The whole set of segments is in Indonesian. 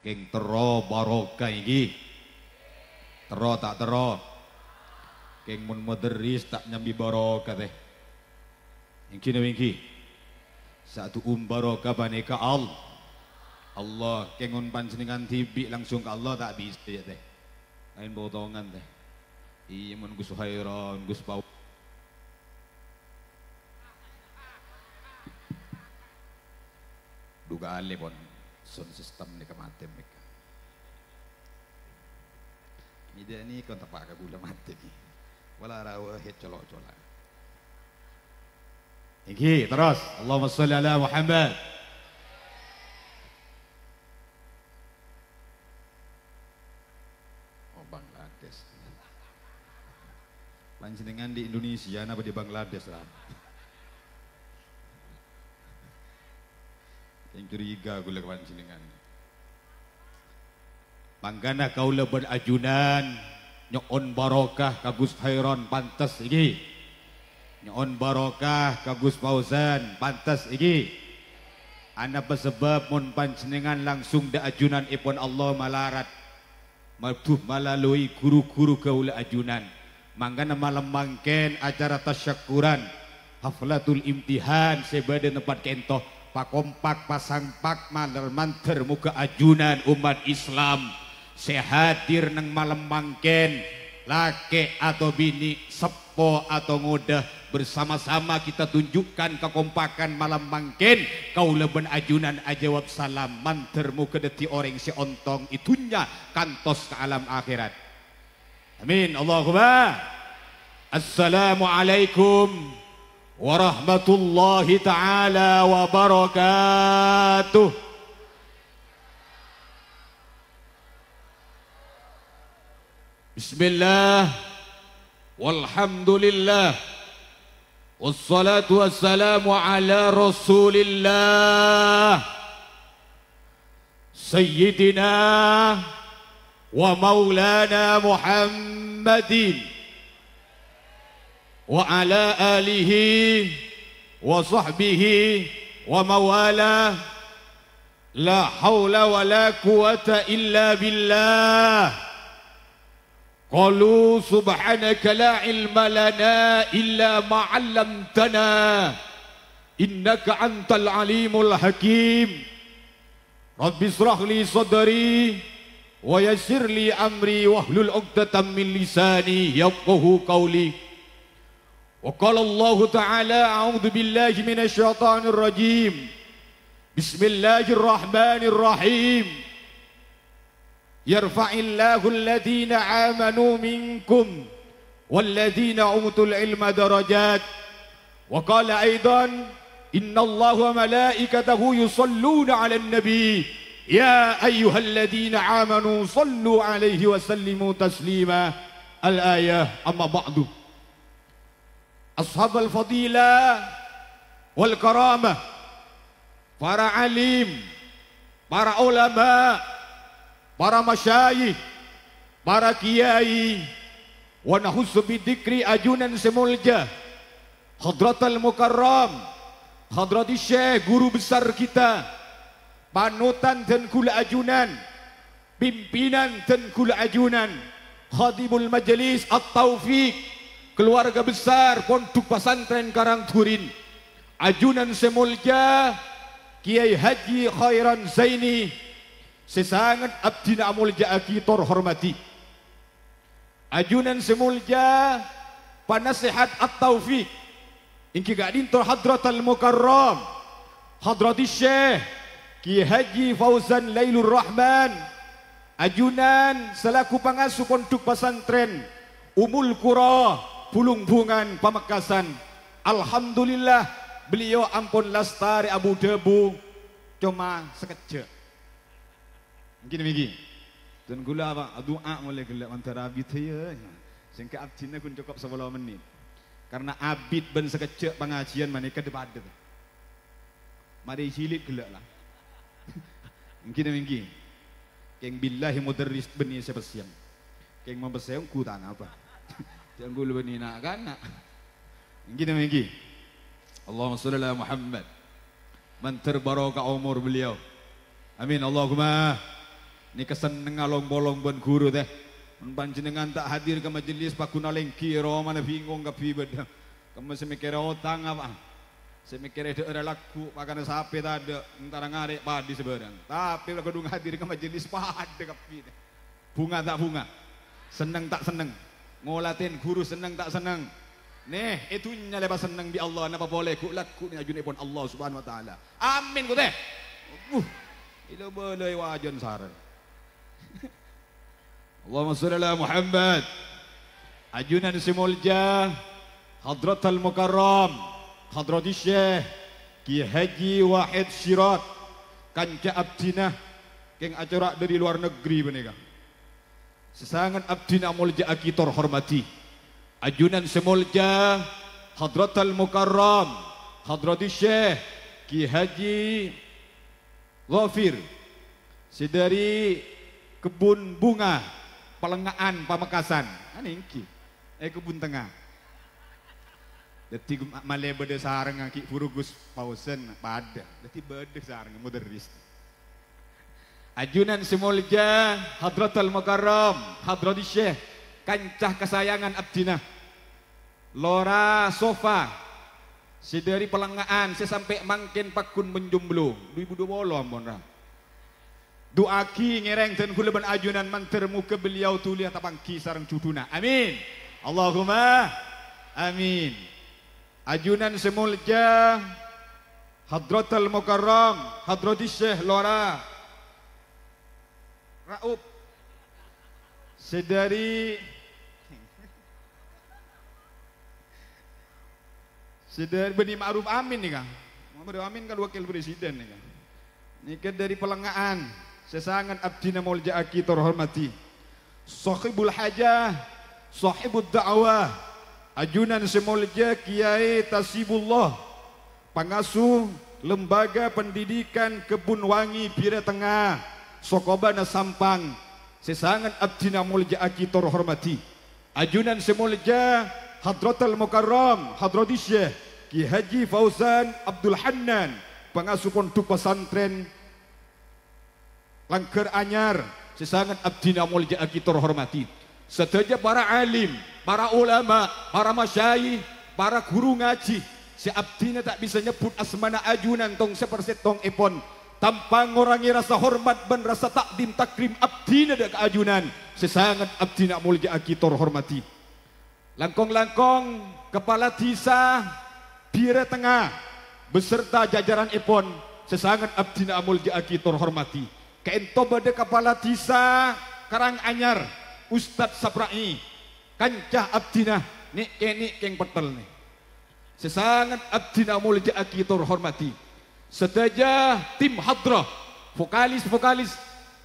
Keng tero barokah iki. Tero tak tero. Keng mun moderis tak nyambi barokah teh. Iki wingi. Satu barokah baneka Allah kengon panjenengan tibi langsung ke Allah tak bisa ya teh. Lain potongan teh. Iya mun Gus Khairon, Gus Pau. Duga ale pon sound system ni kamate mereka. Ide ni kon tapak ka gula mate ni. Wala rawa het colok-colok. Iki terus Allahumma shalli ala Muhammad. Oh Bangladesh. Panjenengan di Indonesia apa di Bangladesh lah? Yang curiga gula panjenengan. Manggana kaula berajunan nyon barokah ka Gus Khairon pantes iki. Nyon barokah ka Gus Fauzan pantes iki. Ana sebab mun panjenengan langsung da ajunan ipun Allah malarat. Matuh melalui guru-guru kaula ajunan. Manggana malam mangken acara tasyakuran haflatul imtihan sebade tempat kentoh pakompak pasangpak maler manter muka ajunan umat Islam sehadir nang malam mangken laki atau bini sepo atau ngodah bersama-sama kita tunjukkan kekompakan malam mangken kaula ben ajunan ajawab salam manter muka deti orang si ontong itunya kantos ke alam akhirat. Amin Allahumma. Assalamualaikum warahmatullahi ta'ala wabarakatuh. Bismillah walhamdulillah wassalatu wassalamu ala rasulillah sayyidina wa maulana Muhammadin wa ala alihi wa sahbihi wa mawala la hawla wa la quwata illa billah. Qalu subhanaka la ilma lana illa ma 'allamtana innaka antal alimul hakim. Rabbi israh li sadri wa yassir li amri wahlul 'uqdatam min lisani yafqahu qawli. Wa qala Allah ta'ala a'udzu billahi minasy syaithanir rajim. Bismillahirrahmanirrahim. Yarfa'illahu alladhina amanu minkum walladhina utul ilma darajat. Wa qala aidan innallaha wa malaikatahu yusalluna 'alan nabi ya ayyuhalladhina amanu sallu 'alaihi wa sallimu taslima. Al-ayah amma ba'du. Ashabul fadilah wal karamah, para alim, para ulama, para masyayikh, para kiai, wa nahussu bidikri ajunan semulja hadratal mukarram, hadrati syekh guru besar kita, panutan dan kula ajunan, pimpinan dan kula ajunan, khadimul majlis at-taufiq, keluarga besar Pondok Pesantren Karangturin, ajunan semulja Kiai Haji Khairon Zaini, sesangat abdina amulja aki hormati, ajunan semulja panasihat at-taufiq ingki gadintor hadratal mukarram hadrati syekh Kiai Haji Fauzan Lailur Rahman, ajunan selaku pengasuh Pondok Pesantren Umul Qura Pulung Bungan Pamekasan. Alhamdulillah beliau ampun lastari Abu Debu cuma sekejap. Mungkin begini. Dan gula apa? Doa mulai gelak antara abid ya. Sehingga abdina kun cukup 10 menit. Karena abid ben sekejap pengajian mereka depada. Mari cilik gelak lah. Mungkin begini. Keng billahi mudarris beni sepesiam. Keng membesayang ku tanah apa? Jangan gula beni nak kan nak. Mungkin begini. Allahumma shalli ala Muhammad. Man terbaraka umur beliau. Amin Allahumma. Ni keseneng along bolong ben guru teh. Panjenengan tak hadir ke majelis pakuna lengki ro mana bingung ka bedang. Kamu semikir otang apa? Semikir ada laku pakana sapi tak ada antara ngarek padi seberang. Tapi kalau kedung hadir ke majelis pada kapi. Bunga tak bunga. Seneng tak seneng. Ngolatin guru seneng tak seneng. Nih itunya lepas seneng di Allah napa boleh ku laku ni ajun pun Allah Subhanahu wa taala. Amin ku teh. Ilo boleh wajan saran. Allahumma shalli ala Muhammad. Ajunan Simulja Hadratul Mukarram Hadrati Syekh Ki Haji Wahid Syirat kanca abdinah keng acara dari luar negeri benika. Sesangat abdinah mulja kita hormati. Ajunan Simulja Hadratul Mukarram Hadrati Syekh Ki Haji Ghafir sedari kebun bunga Pelengaan Pamekasan. Aningki. Kebun tengah. Dadi male bede sareng ki Furugus Pausen pada. Dadi bede sareng moderis. Ajunan Simulja Hadratul Mukarram Hadrati Syekh kancah kesayangan abdinah Lora Sofa sedari Pelengaan sampai mangkin pakun menjomblo 2020 ampun ra. Doaki ngereng dan kula ban ajunan mantermu ke beliau tulia tapangki sareng cuduna. Amin. Allahumma amin. Ajunan Simulja Hadratul Mukarram Hadrati Syekh Lora Raup sedari Beni Ma'ruf Amin nih kang. Ma'ruf Amin kan wakil presiden nih kang. Nikah dari Pelengaan. Sesangat abdina mulja aki terhormati. Sahibul hajah, sahibul da'wah. Ajunan Simulja Kiai Tasibullah. Pengasuh Lembaga Pendidikan Kebun Wangi Pira Tengah. Sokobana Sampang. Sesangat abdina mulja aki terhormati. Ajunan Simulja Hadratul Mukarram Hadrati Syekh Ki Haji Fauzan Abdul Hannan. Pengasuh Pondok Pesantren Langker Anyar. Sesangat abdina mulja aki terhormati. Sedaja para alim, para ulama, para masyayikh, para guru ngaji. Si abdina tak bisa nyebut asmana ajunan tong seperset tong epon tanpa ngurangi rasa hormat dan rasa takdim takrim abdina dak ajunan. Sesangat abdina mulja aki terhormati. Langkong-langkong kepala desa Pira Tengah beserta jajaran epon. Sesangat abdina mulja aki terhormati. Kaento bade kepala desa Karanganyar Ustadz Sabrai kancah abdinah nik keng petel nih. Sesangat abdinah mulja aki terhormati. Sedaja tim hadrah vokalis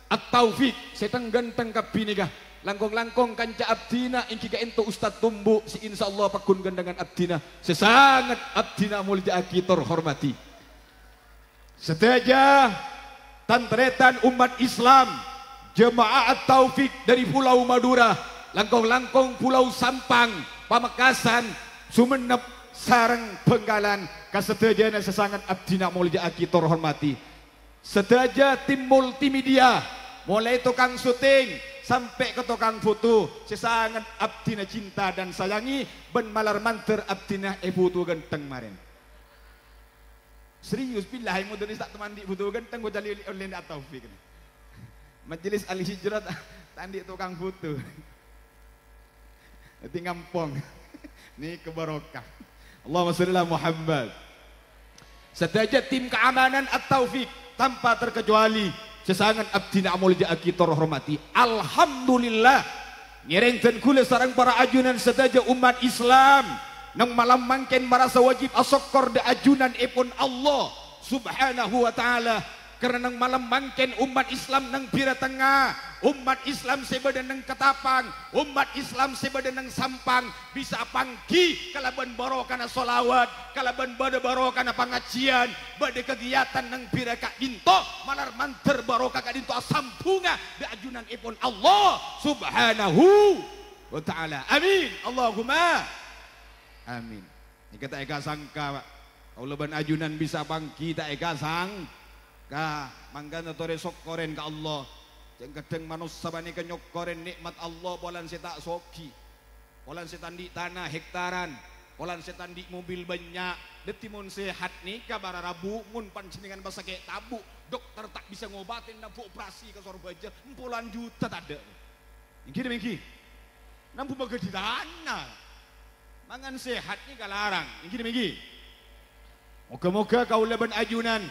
At-Taufik seteng genteng kabinika langkong-langkong kancah abdinah ingki kaento Ustadz Tumbu si insyaallah pakun gendangan abdinah. Sesangat abdinah mulja aki terhormati. Sedaja tantretan umat Islam Jemaah At-Taufik dari Pulau Madura, langkong-langkong Pulau Sampang, Pamekasan, Sumenep, Sareng, Bengkalan, kasedajana sesangat abdina mulja aki terhormati. Sedaja tim multimedia, mulai tukang syuting sampai ke tukang foto, sesangat abdina cinta dan sayangi ben malar manter abdina foto genteng maren. Serius billahi modernis tak teman di foto genteng gua jali oleh At-Taufik. Majelis Al-Hijrat tandi tukang foto. Nanti ngampong. Ini kebarokah. Allahumma shalli ala Muhammad. Sedaja tim keamanan At-Taufik tanpa terkecuali sesangat abdina mulja aki terhormati. Alhamdulillah ngerengkeun kula sareng para ajunan sedaja umat Islam nang malam mangken merasa wajib asokor de ajunan ipun Allah Subhanahu wa taala. Karena nang malam mangken umat Islam nang Pira Tengah, umat Islam sebeda nang Ketapang, umat Islam sebeda nang Sampang bisa pangki kalaban barokana solawat, kalaban bade barokana pangajian, bade kegiatan nang Pira Kak Dinto malar manter barokah Kak Dinto asampunga di ajunan ipun Allah Subhanahu wa taala. Amin. Allahumma amin. Ini tak eka sangka kalau ban ajunan bisa bangki tak eka sang ka mangga tore sok koren ka Allah Jeng kadang manusia bani kenyokoren nikmat Allah polan setak soki. Polan setan di tanah hektaran. Polan setan di mobil banyak. Detimun sehat nih kabar Rabu mun pancingan bahasa kayak tabu. Dokter tak bisa ngobatin nampu operasi ke Sorbaja. Puluhan juta tak ada. Mingki. Nampu baga di tanah. Mangan sehat nih kalarang. Mingki. Moga-moga kau leban ajunan.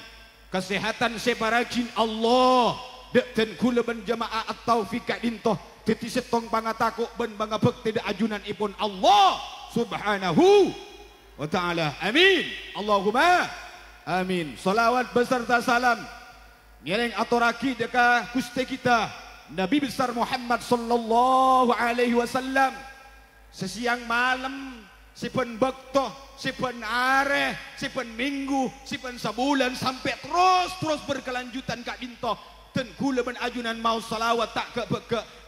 Kesehatan separajin Allah. Dek ten kula ben jamaah at-taufiq dintoh titi setong pangatakuk ben bangga bekti de ajunan ipun Allah subhanahu wa ta'ala. Amin. Allahumma amin. Salawat beserta salam ngiring aturaki deka kuste kita Nabi besar Muhammad sallallahu alaihi wasallam. Sesiang malam sipen bektoh, sipen areh, sipen minggu, sipen sebulan sampai terus berkelanjutan kak dintoh. Dan kula ben ajunan mau salawat tak ke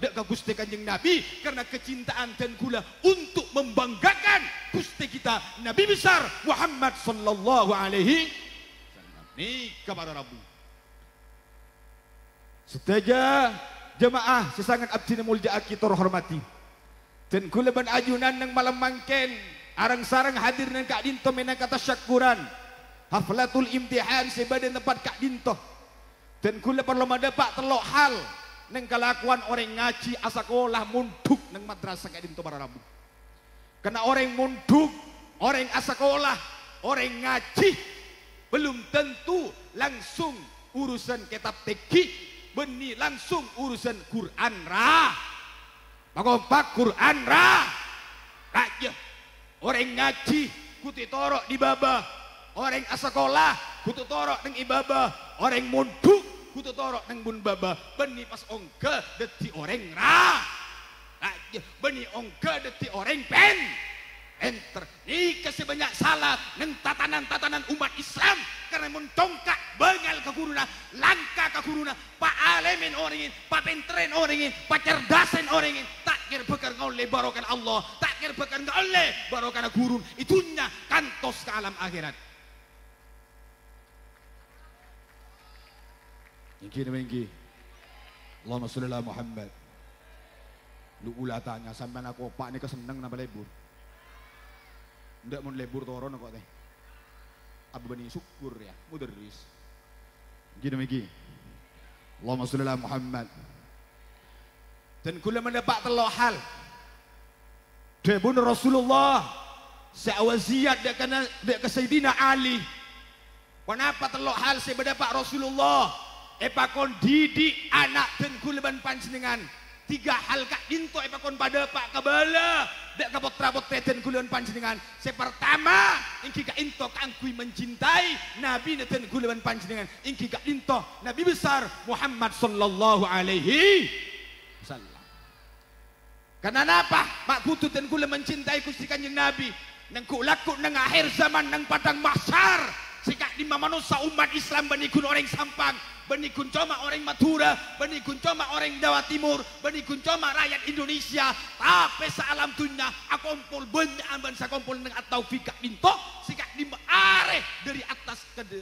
dek ke Gusti Kanjeng Nabi karena kecintaan dan kula untuk membanggakan Gusti kita Nabi besar Muhammad sallallahu alaihi wasallam. Ni kabar Rabu. Sedaja jemaah sesangat abdi mulja kita hormati. Dan kula ben ajunan nang malam mangken arang sarang hadir nang kak dinto menang kata syukuran. Haflatul imtihan sebadan tempat kak dinto. Dan kula perlu mendapat telok hal neng kelakuan orang ngaji asakolah munduk neng madrasah kayak dinto para Rabu. Karena orang munduk, orang asakolah, orang ngaji belum tentu langsung urusan kitab teki, beni langsung urusan Quran ra. Pakompak Quran ra. Aja orang ngaji kuti torok di babah, orang asakolah kutu torok neng ibabah, orang munduk kutu torok neng bun baba. Beni pas ongke deti orang ra aja, beni ongke deti orang enter ni kasih banyak salah neng tatanan umat Islam karena mentongkak bengal ke guruna, langka ke guruna, pak alemin orangin, pak pentren orangin, pak cerdasan orangin, tak kira bekar ngoleh barokan Allah, tak kira bekar ngoleh barokan gurun, itunya kantos ke alam akhirat. Mingki. Allahumma sholli ala Muhammad. Lu ulah tanya sampean aku pak ni keseneng napa lebur. Ndak mun lebur toron kok teh. Abu bani syukur ya, mudarris. Mingki. Allahumma sholli ala Muhammad. Dan kula mendapat telok hal. Debun Rasulullah sa'waziat dek ke Sayyidina Ali. Kenapa telok hal saya mendapat Rasulullah? Epakon didik anak dan kuleban panjenengan 3 hal kak dinto epakon pada pak kabala dek kapot rabot dan kuleban panjenengan. Pertama ingki kak dinto kangkui mencintai Nabi dan kuleban panjenengan. Ingki kak dinto Nabi besar Muhammad sallallahu alaihi wasallam. Karena apa? Mak putut dan kule mencintai Gusti Kanjeng Nabi. Nang kulaku nang akhir zaman nang padang mahsyar. Sikak di manusia umat Islam benikun orang Sampang, benikun coma orang Madura, benikun coma orang Jawa Timur, benikun coma rakyat Indonesia. Tapi salam dunia akompol banyak amban sakompol nang atau fikak bintok sikak di areh dari atas ke de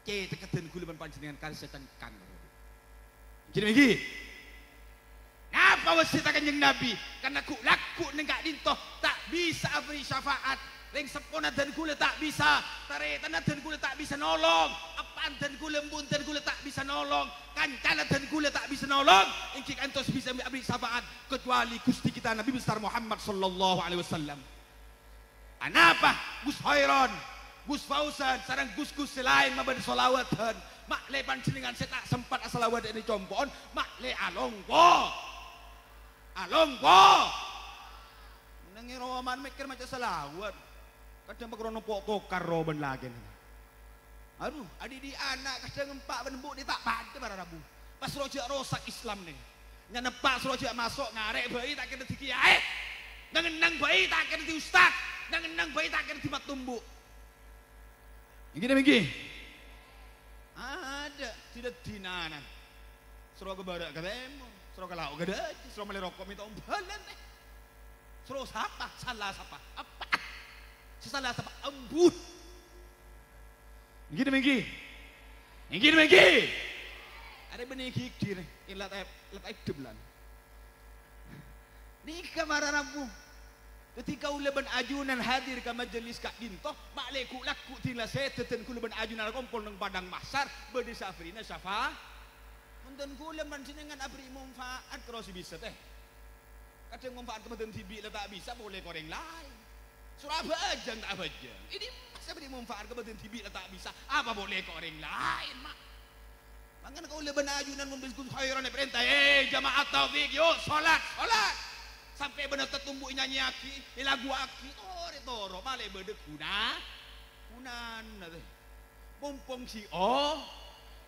teketen kuliban panjenengan kali setan kan. Jadi begini. Apa wasita Kanjeng Nabi? Karena ku laku nang gak dintoh tak bisa beri syafaat. Ring sepona dan gula tak bisa, taretan dan gula tak bisa nolong, apaan dan gula embun dan gula tak bisa nolong, kancana dan gula tak bisa nolong, ingkik antos bisa beri syafaat kecuali Gusti kita Nabi besar Muhammad sallallahu alaihi wasallam. Anapa? Gus Khairon, Gus Fauzan, sarang gus-gus selain mabadi solawatan, mak le panjenengan saya tak sempat asalawat ini compon, mak le alongko, nangir roman mikir macam salawat. Kadang pakrono pok tokar roben lagi. Aduh, adik di anak kadang empak benbuk dia tak pada para Rabu. Pas rojak rosak Islam nih. Nyanepak rojak masuk ngarek bayi tak kena di kiai. Ngenang bayi tak kena di ustad. Ngenang bayi tak kena di mat tumbuk. Begini. Ada tidak dinanan. Suruh ke badak ketemu, suruh ke lauk ke daji, suruh beli rokok minta umbalan nih. Suruh siapa? Salah siapa? Apa? Salah siapa? Embut. Begini. Ada benih kikir, ilat deblan. Nika marah Rabu. Ketika uleban ajunan hadir ke majelis Kak Dinto, makleku laku tinggal seteten kuleban ajunan kompol nang padang mahsar berdesa Afrina syafa. Menten kuleban sinengan abri manfaat terus bisa teh. Kadang manfaat kemudian tibi tak bisa boleh koreng lain. Surabaya tak aja. Ini masa beri manfaat kemudian tibi tak bisa. Apa boleh koreng lain mak? Mangan kau uleban ajunan membiskus khairan perintah. Jamaah taufik yuk salat. Sampai benar tertumbuh nyanyi aki, lagu aki, toro malah bede kunan, pompong si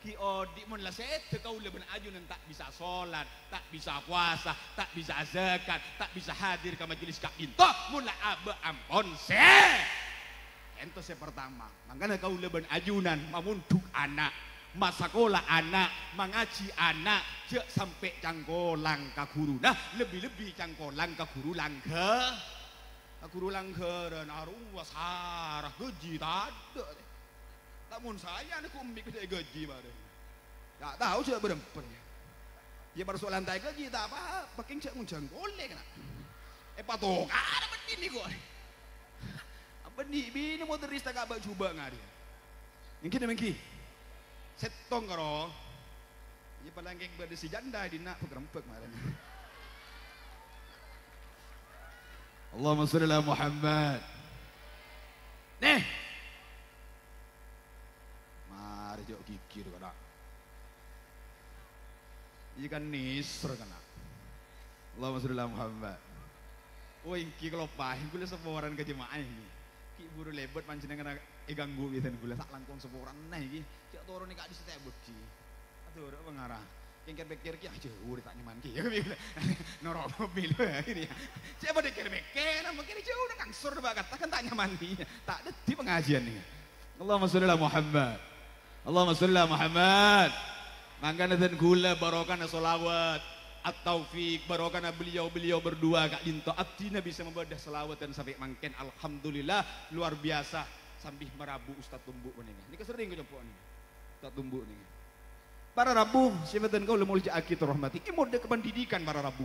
ki di mon la set kau leben ajunan tak bisa sholat, tak bisa puasa, tak bisa zakat, tak bisa hadir ke majelis Kak Dinto, mula abe ampon se. Ento se pertama, makanya kau leben ajunan mamuntuk anak. Masakola anak, mengaji anak, cek sampai cangkolang ke guru. Nah, lebih-lebih cangkolang ke guru langke. Guru langke dan arwah sarah gaji tak ada. Namun saya ni kumbik gede gaji bare. Tak tahu cek berempat. Ya persoalan tak gaji tak apa, paking cek nguncangkoleng nak. Patok ada begini kok. Apa ni bini motoris tak abang coba ngari. Mungkin mungkin. Setong karo, ya palangking berdesi janda di nak pegrempek malam. Allahumma sholli ala Muhammad. Nih, mari jok kikir kena. Ikan nisr kena. Allahumma sholli ala Muhammad. Oh ingki kalau pahing gula seporan ke jemaah ini. Ki buru lebet mancing dengan ganggu gitu gula tak langkung seporan nah iki. Cak turun nek di setiap beki. Aduh ora mengarah. Kengker bekir ki aja udah tak nyaman ki. Ya noro mobil ini. Cak pada kir beker mungkin jauh udah ngangsur banget kan tak nyaman ki. Tak ada di pengajian nih. Allahumma sholli ala Muhammad. Allahumma sholli ala Muhammad. Mangkana dan gula barokana selawat. At-Taufiq barokana beliau berdua Kak Dinto Abdina bisa membadah selawat dan sampai mangken alhamdulillah luar biasa sambil merabu Ustaz Tumbuk ini. Ini kesering kau jemput nih. Ustaz Tumbuk nih. Para Rabu, siapatan kau lemul jaki terhormati. Ini mode kependidikan para Rabu.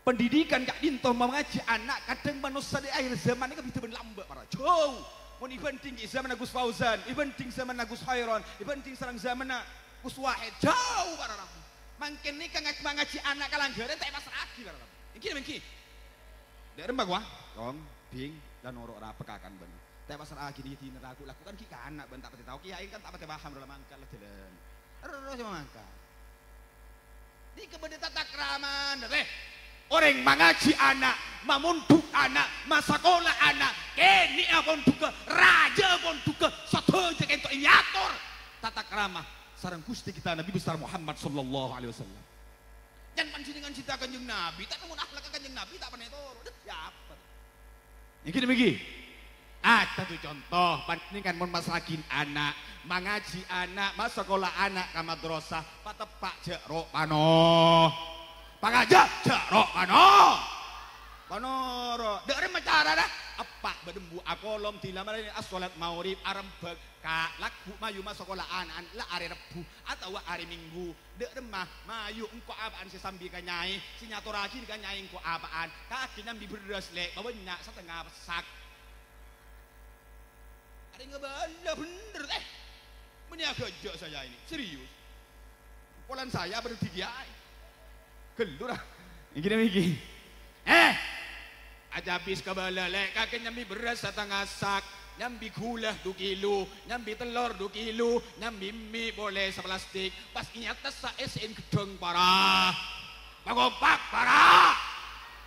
Pendidikan Kak Dinto mengaji anak kadang manusia di akhir zaman ini kan bisa berlambat para. Jauh. Mau ibanting zaman Agus Fauzan, ibanting zaman Agus Khairon, ibanting serang zaman Agus Wahid. Jauh para Rabu. Mungkin ni kan mengaji anak kalanggaran tak pasar lagi para Rabu. Ini mungkin. Dari mbak wah, Rom, Bing dan orang pekakan benar. Tak pasar lagi di neraka lakukan kita anak bentar pati tahu kiai kan tak pati paham dalam angkat lah jalan. Terus sama angkat. Di kemudian tata keraman, deh. Orang mengaji anak, memunduk anak, masakola anak, ini pun juga raja pun juga satu je kento inyator tata kerama sareng Gusti kita Nabi besar Muhammad sallallahu alaihi wasallam. Jangan pancingan cita kanjeng Nabi, tak namun akhlak kanjeng Nabi tak pernah itu. Ya apa? Ini demikian. Satu contoh, pancingan mun masakin anak, mengaji anak, masakola anak ka madrasah, patepak jero pano. Pangajak jarok panoro dari macara dah apa berdembu akolom tilamar ini asolat maurib arembek ka laku mayu masakola anak la hari rebu atau hari minggu dek remah mayu engko apaan si sambi kanyai si nyatoraki kanyai engko apaan kaki nyambi beras lek bawanya setengah sak ada ngebala bener meniaga jok saya ini serius polan saya bertiga gelur ah ini aja habis kabala lek kakek nyambi beras setengah sak nyambi gula 2 kilo nyambi telur 2 kilo nyambi mie boleh seplastik pas nyata sa SN gedeng parah pagompak parah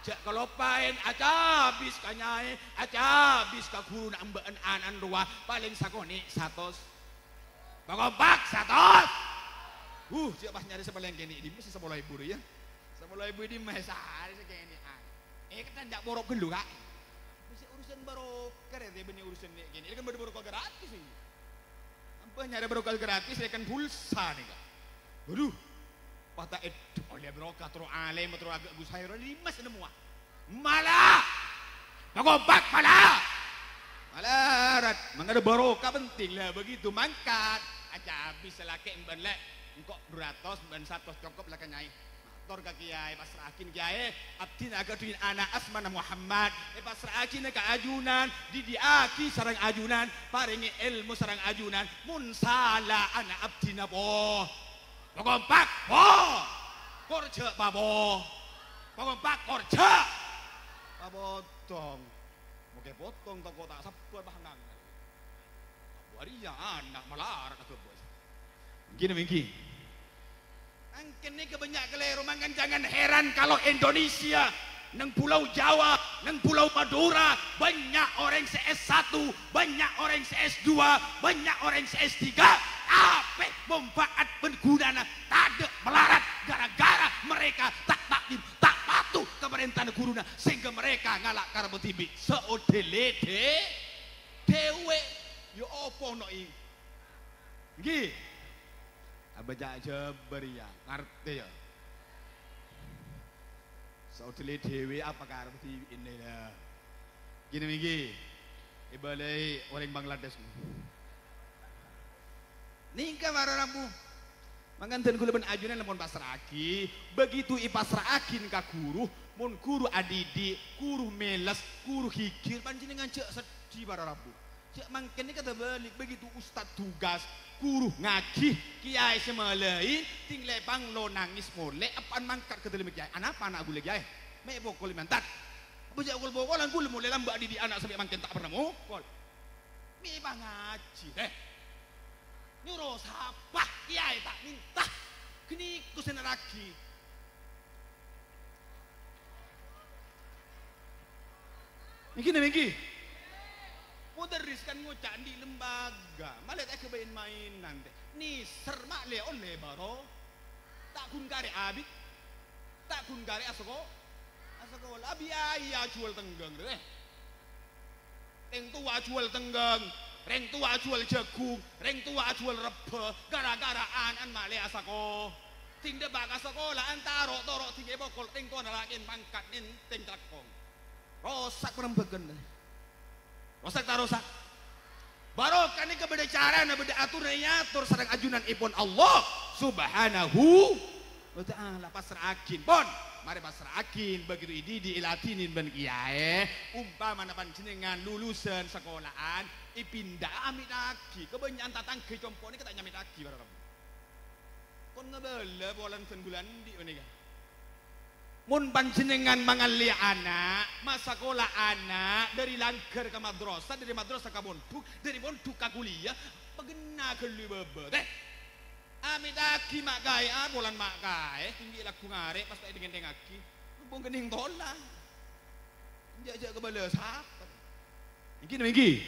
jak kelopain aja habis kanyai aja habis ka guru nambaan anan ruah paling sakoni 100 pagompak 100 jak pas nyari sepeleng kene ini mesti 10.000 ya 10.000 di mesari segini kita tidak borok dulu kak bisa urusan barokah ya benih urusan ini kan baru barokah gratis ini apa nyari barokah gratis ya kan pulsa nih kak waduh patah oleh barokah terus alem terus agak Gus Khairon ini mas semua malah pagompak malah rat mengada barokah penting lah begitu mangkat aja habis laki emban lek engkok 200 ben 100 cukup lah Nyai. Matur ka Kiai pasrahakin Kiai abdi agaduin anak asmana Muhammad pasrahakin ka ajunan didiaki sareng ajunan paringi ilmu sareng ajunan mun salah anak abdina boh pagompak boh korja pabo pagompak korja pabotong oke potong toko tak sabtu bahangang waria anak malar aku bos gini minggi angken ini kebanyak keliru mangan jangan heran kalau Indonesia nang pulau Jawa nang pulau Madura banyak orang CS1 banyak orang CS2 banyak orang CS3 apa manfaat pengguna tak melarat gara-gara mereka tak takdim tak patuh ke pemerintahan guruna sehingga mereka ngalak karena tibi seodelede dewe yo opo no ing nggih abaja jeber ya ngerti ya saudele dewe apa karep di ini ya gini minggi ibalai orang Bangladesh nikah marah rambu manganten kula ben ajunan lamun pasraki begitu ipasrakin ka guru mun guru adidi guru meles guru hikir panjenengan cek sedih marah rambu cek mangkene kata balik begitu ustad tugas guru ngaji kiai semalai tingle bang lo nangis mole apaan mangkat ke dalam kiai anak apa anak gule kiai me bokol mantat bujak bokolan gule mole lambak di anak sampai mangken tak pernah mokol me bang ngaji deh nyuruh siapa kiai tak minta kini kusen lagi minggi mudaris kan ngucak di lembaga malah tak kebain mainan teh ni sermak le oleh baro tak kun kare abit tak kun kare asoko abi ayah jual tenggeng deh reng tua jual tenggeng reng tua jual jagung reng tua jual rebe gara-gara an male asako ting debak sekolah antaro torok tiga bokol reng tua nalakin pangkat nenteng takong rosak perembegen rosak tak rosak barokah ini kepada cara beda atur sareng ajunan ipun Allah subhanahu wa ta'ala pasrakin pon mari pasrakin begitu idi diilatinin ben kiai umpama panjenengan lulusan sekolahan ipindah amit lagi kebanyakan tatang ke compone kita nyamit lagi barokah kon ngebele bolan bulan di menika mun panjenengan mangalia anak masakola anak dari langgar ke madrasah dari madrasah ke pondok dari pondok ke kuliah pegena ke libebe teh amit aki mak gae bolan mak gae tinggi laku ngare pas tak dengan tengaki bong gening tolang jajak ke bala sahabat minggi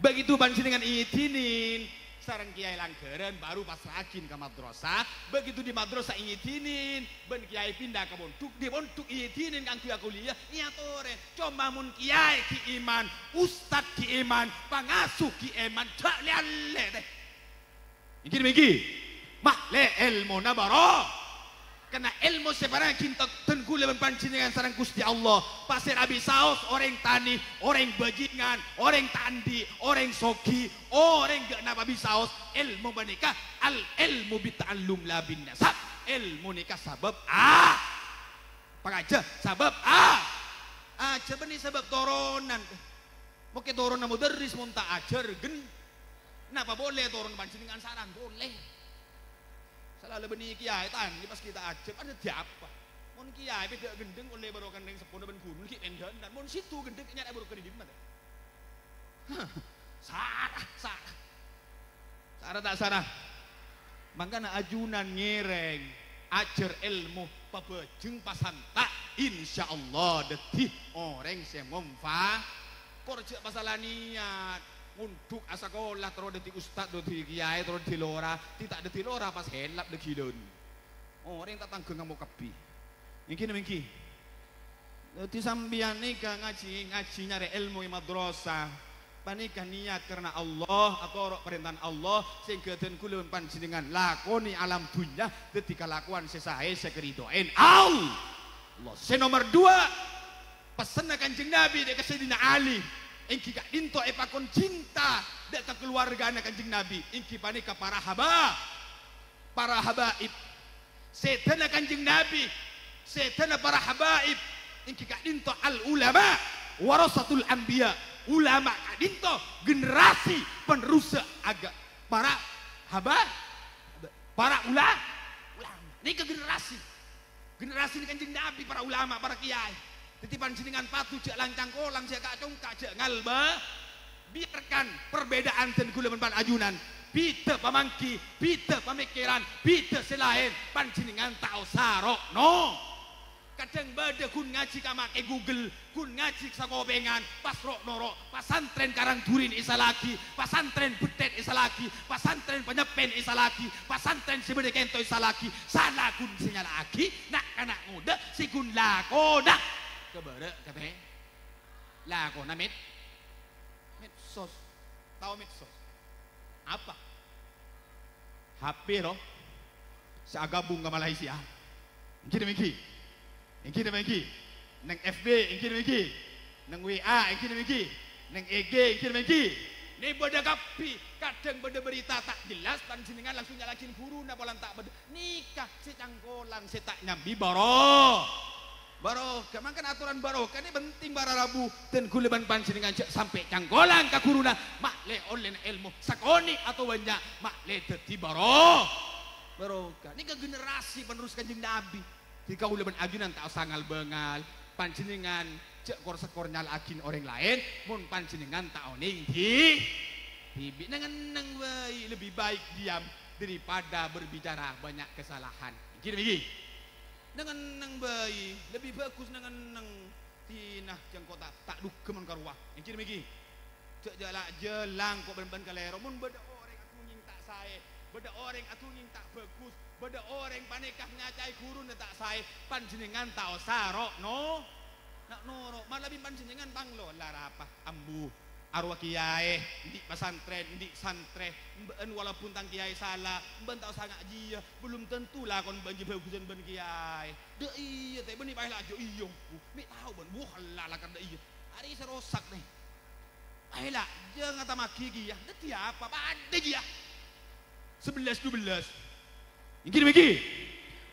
begitu panjenengan itinin sareng kiai langgaran baru pasrakin ke madrasah begitu di madrasah itinin ben kiai pindah ke pondok di pondok itinin kang kuliah iya tore cuma mun kiai ki iman ustad ki iman pangasuh ki iman tak lele teh minggi mak le ilmu nabaro karena ilmu sebarang cinta tenggule panjenengan sareng Gusti Allah pasir abi saos orang tani orang bajingan orang tandi orang sogi orang gak napa bisaos ilmu menikah al ilmu bita'allum la bin nasab ilmu nikah sabab pengaja sabab aja benih sebab toronan mungkin toronan mudarris mun tak ajar gen napa boleh turun panjenengan saran boleh selalu benih kiai tani pas kita ajar ada diapa mun kiai beda gendeng oleh baru gendeng sepuluh ben gunung ki endan dan mun situ gendeng nyata baru kene di mana Sarah tak sarah mangkana ajunan ngereng ajar ilmu pabejeng pasanta insyaallah detih orang semomfa korja masalah niat untuk asakolah terus deti ustad deti kiai terus di lora tidak deti lora pas helap de kilon orang tak tanggung kamu kepi mungkin deti sambian nikah ngaji nyari ilmu madrasah panikah niat karena Allah atau perintahan Allah sehingga dan kulun panjenengan lakoni alam dunia ketika lakuan sesahe sekeridoen Allah nomor 2 pesan Kanjeng Nabi dari Sayyidina Ali ingki ka into epakon cinta dek keluarga Kanjeng Nabi ingki panika para haba para habaib, setana kanjeng Nabi, setana para habaib, ingki kadinto al ulama warasatul anbiya, ulama kadinto generasi penerus agak para para ulama. Ini ke generasi ini kanjeng Nabi, para ulama, para kiai. Titipan jenengan patu cek lancang kolang cek kacung cek ngalba. Biarkan perbedaan dan gulaman pan ajunan. Bida pamangki, bida pemikiran, bida selain panjenengan tak sarok no. Kadang bada kun ngaji kamake Google, kun ngaji sakobengan, pas rok norok, pasantren Karang Durin isa lagi, pasantren Betet isa lagi, pasantren Penyepen isa lagi, pasantren Sibede Kento isa lagi, sana kun sinyal lagi, nak anak muda si kun lakona. Kebere kate. Lakona medsos. Tahu medsos? Apa? HP loh. Saya gabung ke Malaysia. Ingki demikian, neng FB ingki demikian, neng WA ingki demikian, neng EG ingki demikian. Ini beda kapi, kadang beda berita tak jelas, panjenengan langsung nyalakin guru, napalan tak beda. Nikah si cangkolang si tak nyambi barokah, kan aturan barokah ini penting bara rabu dan kuleban panjenengan sampai cangkolang ke guru mak le oleh ilmu sakoni atau banyak mak le dadi barokah. Ini ke generasi penerus kanjeng Nabi. Jika ulah ajunan tak sangal bengal, panjenengan cek sekor nyalakin orang lain, mun panjenengan tak oning bibi nang baik, lebih baik diam daripada berbicara banyak kesalahan. Gini nang baik, lebih bagus nang tinah jangkota tak dukeman karuah. Gini cek jalak jelang kok ben kalero, mun beda orang aku nying tak sae, beda orang aku nying tak bagus. Beda orang panikah nyacai guru tak saya panjenengan tak sarok no nak norok malah bin panjenengan panglo lara apa ambu arwah kiai di pesantren di santre ben walaupun tang kiai salah ben tak sangat jia belum tentulah kon banji bagusan ben kiai de iya teh ben bae lajo iyo mi tahu ben buh lah kan de iya hari serosak nih ayolah jangan ngata maki ya de apa pada dia 11-12 Gini,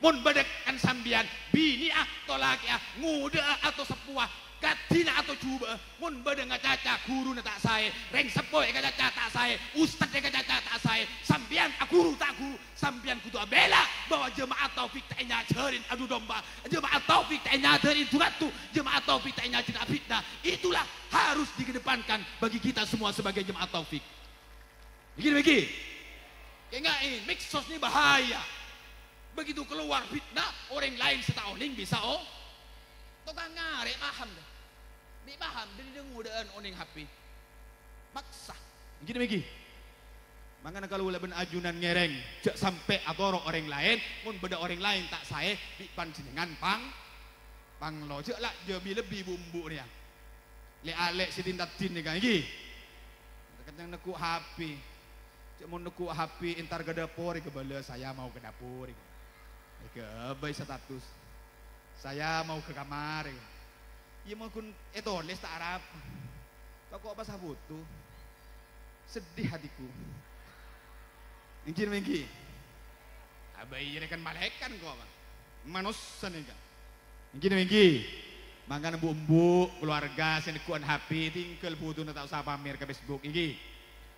mun badakkan sambian bini atau laki muda atau sepuah katina atau coba mun badang ngacaca guru tak saya reng sepoy ngacaca tak saya ustad ngacaca tak saya sambian guru tak guru sambian kudu bela bahwa jemaah taufik tak nyajarin adu domba jemaah taufik tak nyajarin turatu jemaah taufik tak nyajarin fitnah itulah harus dikedepankan bagi kita semua sebagai jemaah taufik. Gini kayak medsos ini bahaya. Begitu keluar fitnah orang lain setaoning bisa tukang ngarek paham dah di paham dari dengudaan oning HP maksa gini makanya kalau leben ajunan ngereng jak sampai atoro orang lain mun beda orang lain tak saya di panjenengan pang lo jak lah lebih bumbu nih le alek sitindatin nih kan gini kadang nekuk HP cak mau nekuk HP entar ke dapur kebala saya mau ke dapur baik status saya mau ke kamar ya mau kun les tak Arab kok apa butuh sedih hatiku mungkin abai ini kan malaikat kok manusia nih kan mungkin makanya bumbu keluarga senekuan HP tinggal butuh tak usah pamer ke Facebook ini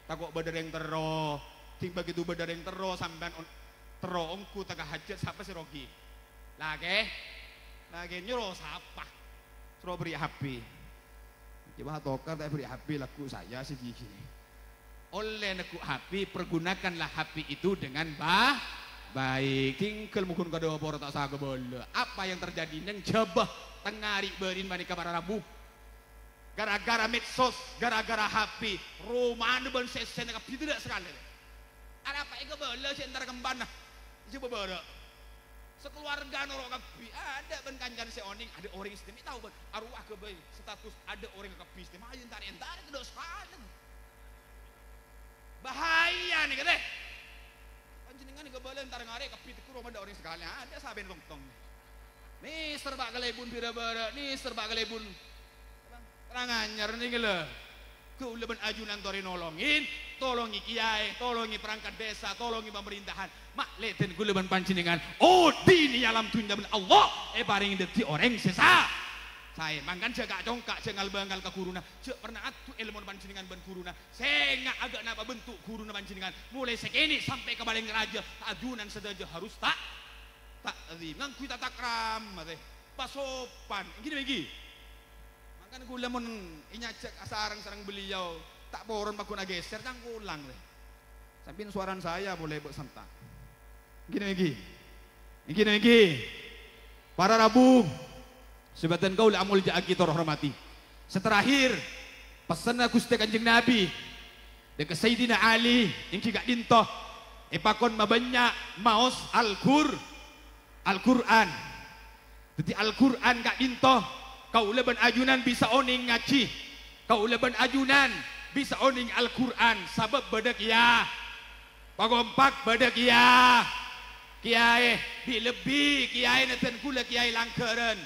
takut badar yang tero ting begitu badar yang tero sampai terongku tengah hajat siapa si Rogi lagi nyuruh siapa suruh beri HP coba toka tak beri HP laku saya sih gini oleh nekuk HP pergunakanlah HP itu dengan baik tinggal mungkin kada apa tak saga bola apa yang terjadi neng jebah tengari berin manika para rabu gara-gara medsos gara-gara HP rumah anu ben sesen ka tidak sekali ada apa ega bola sih entar kembana coba bara sekeluarga norok kapi ada ben kancan si oning ada orang istimewa tahu ben arwah ke bayi status ada orang kapi istimewa ayo entar itu dosa bahaya nih kata panjenengan ke bala entar ngare kapi itu rumah ada orang sekali ada saben tong nih serba kelebun bira-bara nih serba kelebun terang anyar nih gila ke uleban ajunan tori nolongin tolongi kiai, tolongi perangkat desa, tolongi pemerintahan. Mak leten kula ban panjenengan. Oh dini alam dunya ben Allah paring dadi orang sesa. Saya mangkan jaga congkak jengal banggal ke guruna. Cek pernah atu ilmu panjenengan ben guruna. Sengak agak napa bentuk guruna panjenengan. Mulai sekini sampai ke paling raja ajunan sedaja harus tak azim. Ngangku tata kram teh. Pasopan. Gini bagi. Mangkan kula mun inyacek sarang-sarang beliau tak boron pakuna geser nang ulang teh. Sampin suaran saya boleh buat santak. Gini lagi. Para Rabu, sebatan kau amul jaaki toroh hormati. Seterakhir pesan Gusti Kanjeng Nabi dekat Sayyidina Ali ingki gak dintoh epakon mabanyak maos Al-Qur'an. Jadi Al-Qur'an gak dintoh kau leban ajunan bisa oning ngaji. Kau leban ajunan bisa oning Al-Qur'an sabab badak ya. Pagompak badak ya. Kiai lebih kiai neten kula kiai langkeren.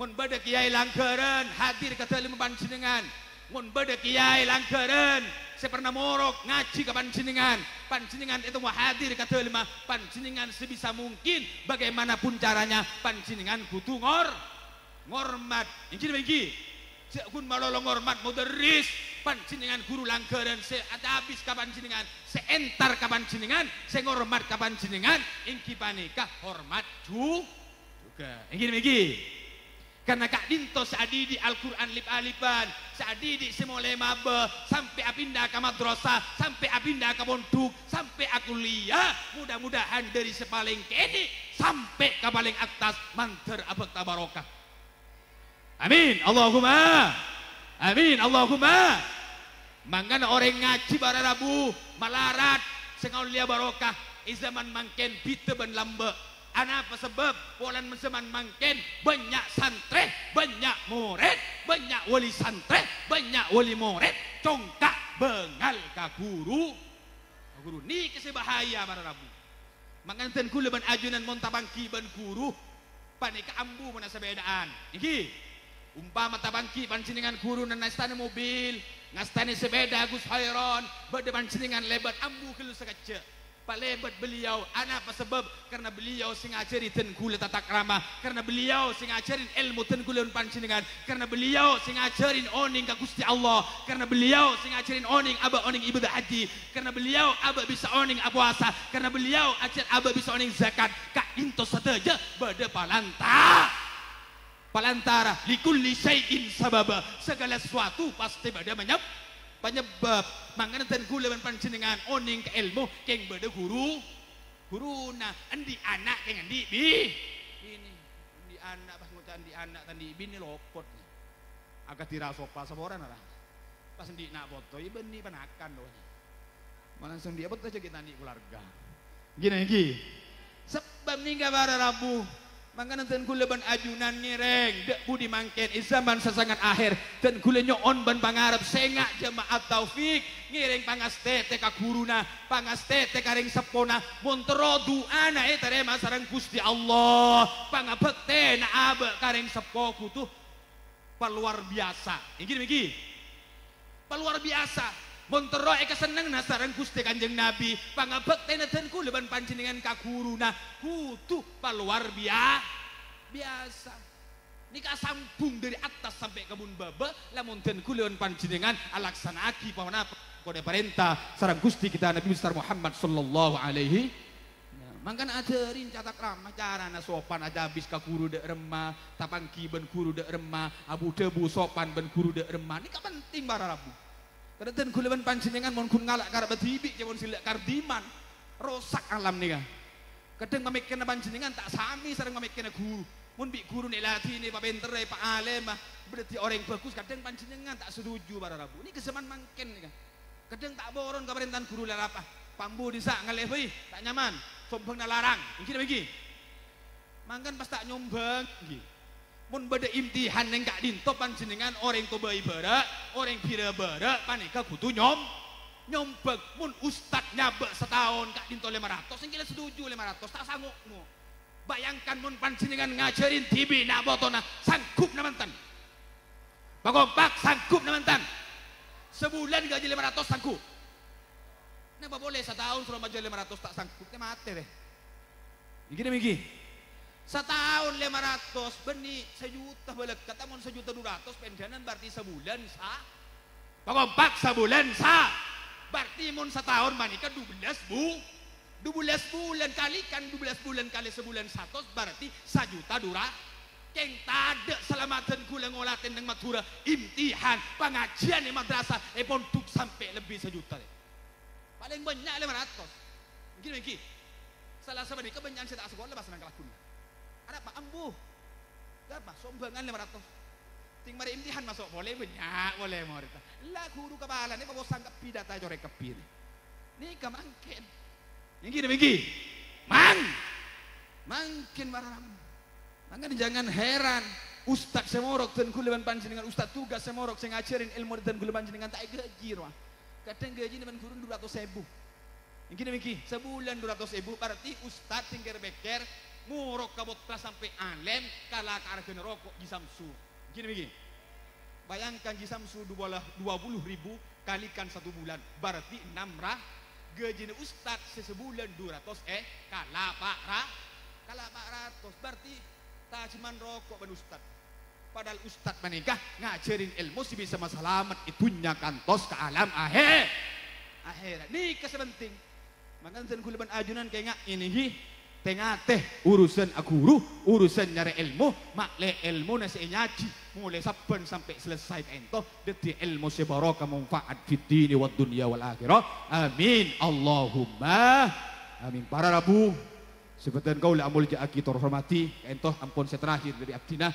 Ngon bada kiai langkeren hadir ke dalam panjenengan. Ngon bada kiai langkeren saya pernah morok ngaji ke panjenengan. Panjenengan itu mau hadir ke dalam panjenengan sebisa mungkin bagaimanapun caranya panjenengan butuh ngormat. Ini bagi Sekun malolo ngormat mudaris panjenengan guru langgaran se ada habis kapan jenengan se entar kapan jenengan se ngormat kapan jenengan ingki panika hormat juga ingin karena Kak Dinto saadi di Al-Quran lip-alipan saadi di semole mabe sampai apindah ke madrasah sampai apindah ke pondok sampai aku kuliah mudah-mudahan dari sepaling kini sampai ke paling atas manter abad tabarokah. Amin Allahumma amin Allahumma mangkan orang ngaji bara Rabu malarat sengaulia barokah izaman mangken bite ben lambe apa sebab polan menseman mangken banyak santri banyak murid banyak wali santri banyak wali murid congkak bengal ka guru ni kesebahaya bara Rabu mangkan ten kula ban ajunan montabangki ban guru panika ambu mana sebedaan iki umpama tabangki pancingan guru dan nastane mobil ngastane sepeda Gus Khairon bade pancingan lebat ambu kelu sakace palebat beliau apa sebab karena beliau sing ngajari ten kula tata krama karena beliau sing ngajarin ilmu ten kula pancingan karena beliau sing ngajarin oning ka Gusti Allah karena beliau sing ngajarin oning aba oning ibadah haji karena beliau aba bisa oning puasa karena beliau ajar aba bisa oning zakat Kak Dinto sateja bade palantara likulli syai'in sababa segala sesuatu pasti pada penyebab mangana ten kula panjenengan oning ke ilmu keng beda guruna endi anak keng endi ini endi anak pas ngutan di anak tandi bini lopot agak tirasopa saboran lah pas endi nak foto ieu beuni panakan doh langsung dia betul aja kita di keluarga gini sebab ningga bara Rabu mangkana ten kula ban ajunan ngereng dek budi mangken zaman sasangan akhir ten kula nyoon ban pangarep sengak jemaat taufik ngereng pangastete ka guruna pangastete karing sepona montero duana terema sareng Gusti Allah pangabekte na abe karing sepo kutuh luar biasa iki luar biasa montero seneng na sareng Gusti Kanjeng Nabi pangabekte na ten kula ban panjenengan ka guruna kudu luar biasa nika sambung dari atas sampai kebun baba lamun ten kula ban panjenengan alaksanaaki pawana kode perintah sareng Gusti kita Nabi besar Muhammad sallallahu alaihi mangkan ajarin catak ramah carana sopan aja habis ka guru dek remah tapangki ben guru dek remah abu debu sopan ben guru dek remah nika penting bara Rabu kadang kula ban panjenengan mun kun ngalak karep tibik jawon silek kardiman rosak alam nika kadang mamikkeun panjenengan tak sami sareng mamikkeun guru mun bi guru nek latih ni papenter pak alim berarti orang bagus kadang panjenengan tak setuju bara Rabu ini keseman mangken nika kadang tak boron ka perintahan guru lalapa pambu disa ngalewi tak nyaman sombong larang iki bagi mangkan pas tak nyombang iki mun bade imtihan neng Kak Dinto panjenengan orang toba ibarat orang pira bara panika kudu nyombang mun ustad nyabek setahun Kak Dinto 500 sing kira setuju 500 tak sanggupmu bayangkan mun panjenengan ngajarin tibi nak botona sanggup namantan pagompak sanggup namantan sebulan gaji 500 sanggup Kenapa boleh setahun suruh maju 500 tak sangkut mati deh. Gini miki. Setahun 500 benih sejuta balik kata mon sejuta 200 pendanan berarti sebulan sa. Pagompak sebulan sa. Berarti mon setahun manika 12 bulan kalikan 12 bulan kali sebulan 100 berarti 1 juta dura. Keng tada selamatan kulang ngolatin ng matura imtihan pengajian di madrasah pontuk sampai lebih 1 juta. Paling banyak 500. Gini. Salah sabani kebanyakan saya tak sekolah bahasa nang kelakun. Ada apa ambu? Apa sombangan 500. Ting mari imtihan masuk boleh banyak boleh mau rita. Lah guru kepala ni bawa sanggap pidata jorek kepir. Ni kamangken. Yang gini. Mangkin maram. Mangkan jangan heran Ustaz semorok dan kuliban panjenengan Ustaz tugas semorok sing ngajarin ilmu dan kuliban panjenengan tak gaji roh. Kadang gaji dengan guru 200.000. Yang gini sebulan 200.000 berarti Ustaz tinggal beker murok kabotra sampai alem kala kargen rokok Gisamsu. Gini. Bayangkan Gisamsu 20.000 kalikan 1 bulan berarti 600 gaji Ustaz sebulan 200 kala 400 berarti tak cuman rokok ban Ustaz. Padahal Ustaz menikah ngajarin ilmu si bisa masalamat itunya kantos ke alam akhirat. Ini kesepenting. Makanya dan kuliban ajunan kayak ini tengah teh urusan aguru, urusan nyari ilmu, makle ilmu nasi nyaji mulai saben sampai selesai ento deti ilmu sebarokah manfaat fid dini wad dunya wal akhirah. Amin Allahumma amin. Para rabu sebetan kau amul jaaki terhormati ento ampun saya terakhir dari abdina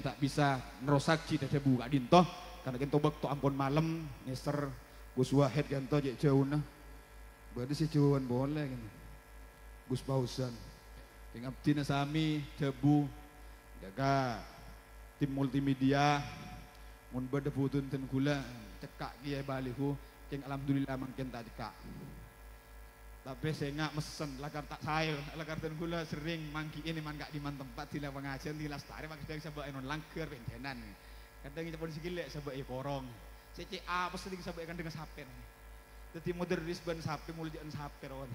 tak bisa nerosakci teh buka dinto karena kento bekto ampun malam neser Gus Wahid kento jauh nah berarti si jauhan boleh kan Gus Pausan yang abdina sami tebu jaga tim multimedia mun bade putun ten kula cekak kiai balihu keng alhamdulillah mangken tak cekak. Tapi saya nggak mesen lakar tak sayur lakar ten gula sering mangki ini man gak di man tempat tila pengajian tila stare mak kita sabak enon langker bentenan kadang kita polisi gile sabak korong cece apa seding sabak kan dengan saper dadi modernis ban sape muljan saper wan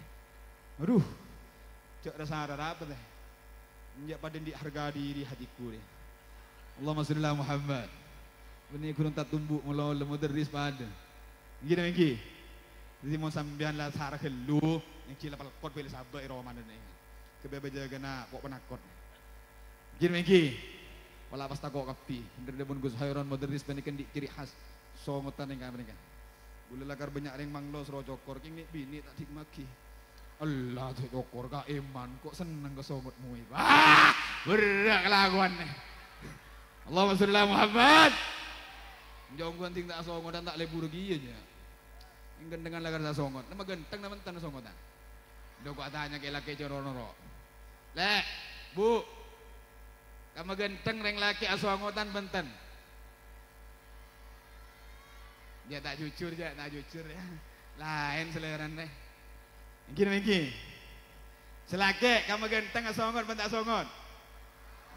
aduh cek rasa apa teh njak pada di harga diri hatiku deh Allahumma sholli ala Muhammad benih kurang tak tumbuh mulau modernis pada gini jadi mau sambian lah sarah kelu yang cila palkot pilih sabda iroman ini kebebe jaga na kok penakot gini wala pas takok kapi bener debon Gus Hayron modernis panikan di ciri khas songotan yang kami kan gula lakar banyak yang manglos rojokor kini bini tak dikmaki Allah tuh jokor ka iman kok seneng ke songot mui berak kelakuan Allahumma sholli ala Muhammad jauh ganting tak songot dan tak lebur gianya yang gendengan lagar sa songot nama genteng naman tanah songotan do ko atanya kay laki coronoro le bu kama genteng reng laki asongotan benten dia tak jujur ya lain seleran deh gini selake kama genteng asongot bentak songot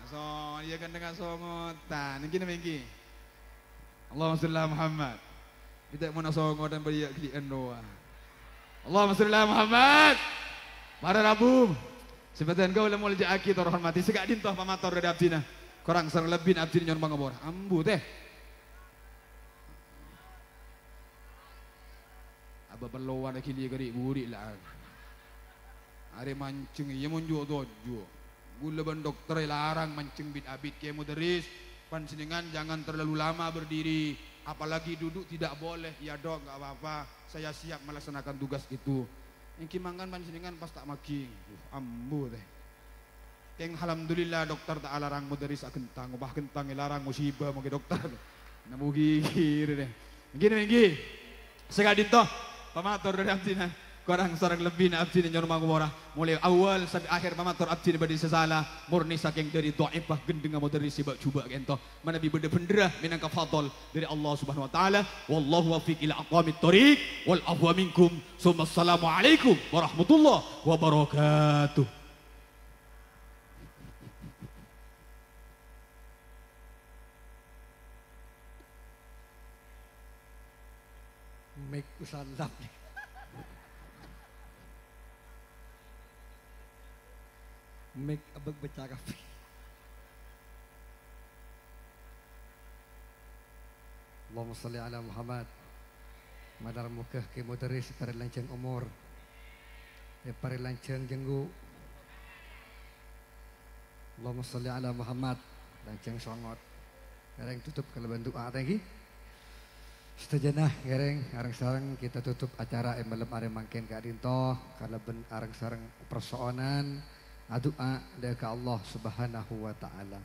asongot dia genteng asongotan gini Allahumma sholli ala Muhammad kita mau nasongo dan beriak kian doa. Allahumma sholli ala Muhammad. Para rabu, sebentar kau lemul jaaki terhormati segak dintoh pamator dari abdina. Korang serang lebih abdina nyon bangabor. Ambu teh. Aba perluan kili gari buri lah. Are mancing iya munjo dojo. Gula ban dokter larang mancing bid abid ke moderis. Panjenengan jangan terlalu lama berdiri. Apalagi duduk tidak boleh. Ya dok gak apa-apa saya siap melaksanakan tugas itu yang kimangan panjenengan pas tak maki ambu teh yang alhamdulillah dokter tak alarang moderis kentang ubah kentang larang musibah mungkin dokter namugi kiri deh gini segadin toh pamator dari abdina korang sarang lebih na abdina nyon mangumora mulai awal sampai akhir pamator abdina badi sesala murni saking dari dhaifah gendeng moderis sibak coba gento manabi benda penderah minangka fadl dari Allah Subhanahu wa taala wallahu wafiq ila aqwamit thoriq wal afwa minkum summa assalamu alaikum warahmatullahi wabarakatuh. Make usandap nih Mik abag bercakap. Allahumma salli ala Muhammad. Madar mukah ke mudaris para lancang umur. Para lancang jenggu. Allahumma salli ala Muhammad. Lancang songot. Gareng tutup kalau bantu lagi. Setujanah gareng areng sareng kita tutup acara malam are mangken ka dinto kalau ben areng sareng persoalan doa ke Allah Subhanahu wa taala.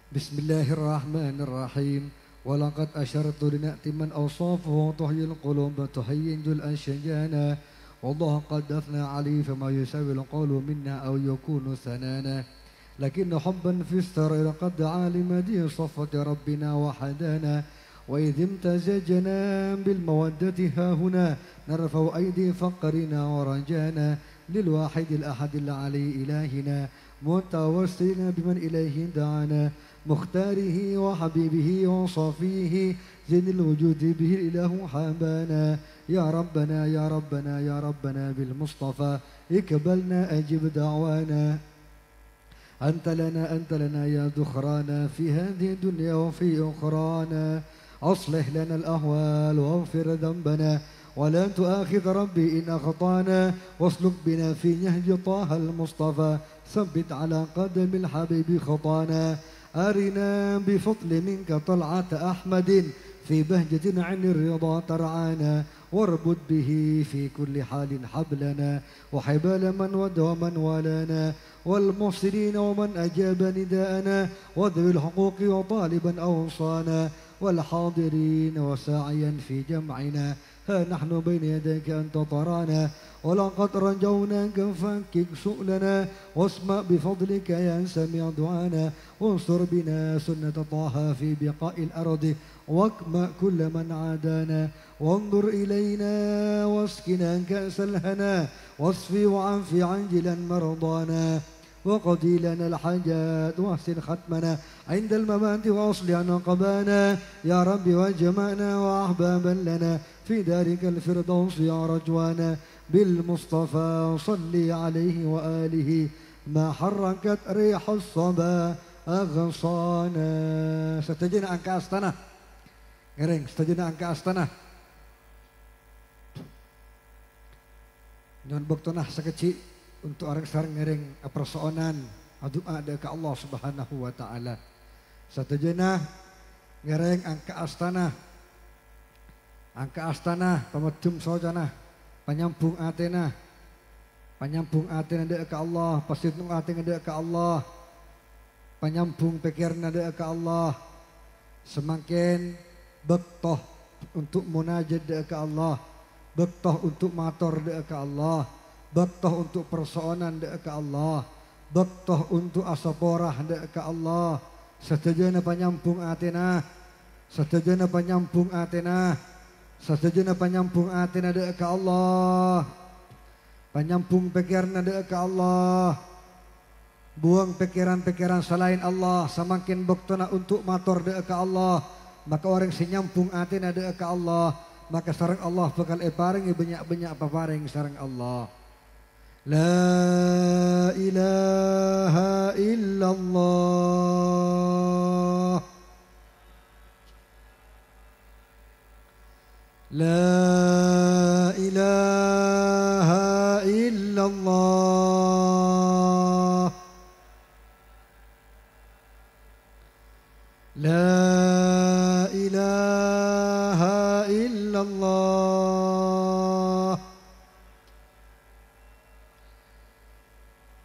Bismillahirrahmanirrahim. Walaqad asyartu lina'ti man awsafuhu tuhyil qulub tuhayyinul ashjana. Wallahu qad athna alayhi fama yusawi alqawlu minna aw yakunu sanana. Lakin hubban fi istaril qad alima di safati rabbina wa hadana. وإذ امتزجنا بالمودة ها هنا نرفع أيدي فقرنا ورجانا للواحد الأحد العلي إلهنا متوسلنا بمن إليه دعانا مختاره وحبيبه وصفيه زين الوجود به الإله حبانا يا ربنا يا ربنا يا ربنا بالمصطفى اقبلنا أجب دعوانا أنت لنا يا ذخرانا في هذه الدنيا وفي أخرانا أصلح لنا الأهوال واغفر ذنبنا ولا تؤاخذ ربي إن أخطانا واسلك بنا في نهج طه المصطفى ثبت على قدم الحبيب خطانا أرنا بفضل منك طلعة أحمد في بهجة عن الرضا ترعانا واربط به في كل حال حبلنا وحبال من ود ومن والانا والمحسنين ومن أجاب نداءنا وذوي الحقوق وطالبا أوصانا والحاضرين وساعيا في جمعنا ها نحن بين يديك أنت ترانا ولقد رجوناك فكك سؤلنا واسمع بفضلك يا سميع دعانا وانصر بنا سنة طه في بقاء الأرض واكمأ كل من عادانا وانظر إلينا واسقنا كأس الهنا واصفي وعافي عاجلا مرضانا وقضي لنا الحاجات واحسن ختمنا عند الممات وأصلح نقبانا يا رب وجمعنا وأحبابا لنا في دارك الفردوس يا رجوانا بالمصطفى صلي عليه وآله ما حركت ريح الصبا أغصانا. Setuju angka astana Ngereng, setuju angka astana Nyon bektonah sekecil untuk orang sareng ngereng persoalan doa ke Allah Subhanahu wa taala. Satujana ngereng angka astana pemedum sojana penyambung atena ke Allah pasitung atena ke Allah penyambung pikirna ke Allah semakin bektoh untuk munajat ke Allah bektoh untuk matur ke Allah bektoh untuk persoalan ke Allah bektoh untuk asaporah ke Allah setujana penyambung atena ke Allah penyambung pikirna ke Allah buang pikiran-pikiran selain Allah semakin bektona untuk matur ke Allah maka orang sinyambung atena ke Allah maka sareng Allah bakal paringi banyak-banyak paparing sareng Allah. La ilaha illallah La ilaha illallah La ilaha illallah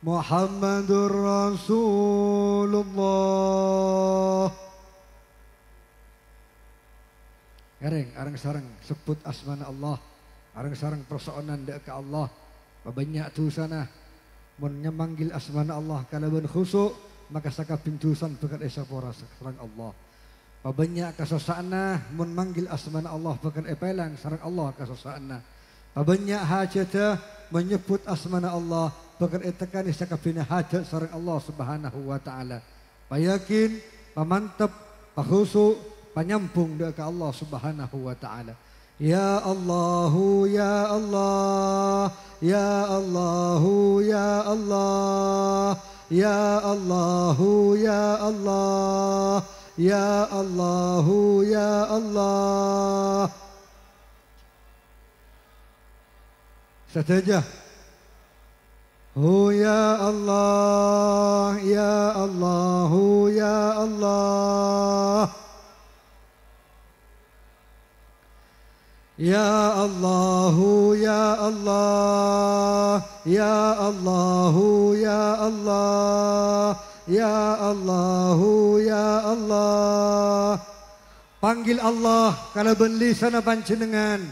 Muhammadur Rasulullah. Areng sareng sebut asmana Allah, areng sareng persoalan ke Allah. Banyak tu sana mun nyamanggil asmana Allah kalau ben khusuk maka sakabing tusan bekat esapora sareng Allah. Banyak kasosana mun manggil asmana Allah bekat epelang sareng Allah kasosana. Banyak hajatah menyebut asmana Allah bakal itekan sakabina hajat sareng Allah Subhanahu wa taala. Payakin, pamantap, pakhusu, panyambung ke Allah Subhanahu wa taala. Ya Allah, ya Allah, ya Allah, ya Allah, ya Allah, ya Allah, ya Allah, ya Allah. Saja. Ya Allah, ya Allah, ya Allah. Ya Allah, ya Allah, ya Allah, ya Allah, ya Allah, ya Allah. Panggil Allah kalau ben lisan panjenengan.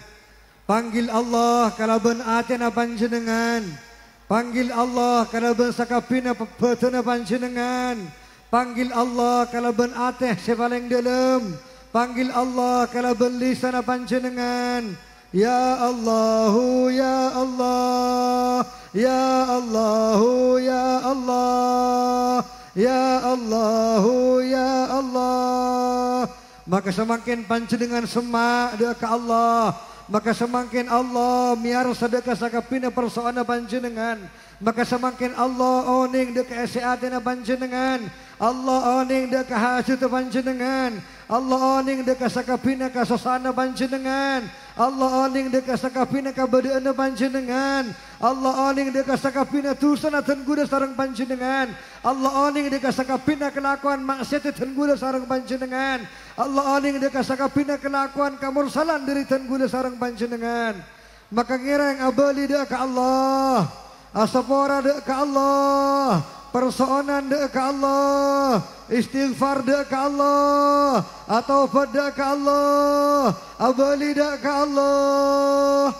Panggil Allah kalau ben atena panjenengan. Panggil Allah kalau ben sakapina betena panjenengan. Panggil Allah kalau ben ateh sepaling dalam. Panggil Allah kalau ben lisan panjenengan. Ya Allah, ya Allah, ya Allah, ya Allah, ya Allah, ya Allah. Maka semakin panjenengan semak doa ke Allah, maka semakin Allah miar sedekah sakapina persoalan panjenengan. Maka semakin Allah oning dek kesehatan panjenengan. Allah oning dek hasil panjenengan. Allah oning dek sakapina kasosana panjenengan. Allah oning dek sakapina kabadaan panjenengan. Allah oning dek sakapina tusana tengguda sareng panjenengan. Allah oning dek sakapina kelakuan maksiat tengguda sareng panjenengan. Allah oning dek sakapina kelakuan kamursalan dari tengguda sareng panjenengan. Maka ngereng abali dek ke Allah. Asapora dek ke Allah, persoalan dek ke Allah, istighfar dek ke Allah, atau dek ke Allah, abali dek ke Allah.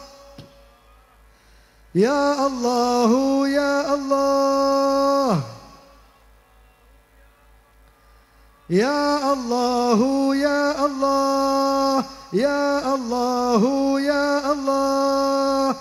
Ya Allah, ya Allah, ya Allah, ya Allah, ya Allah, ya Allah.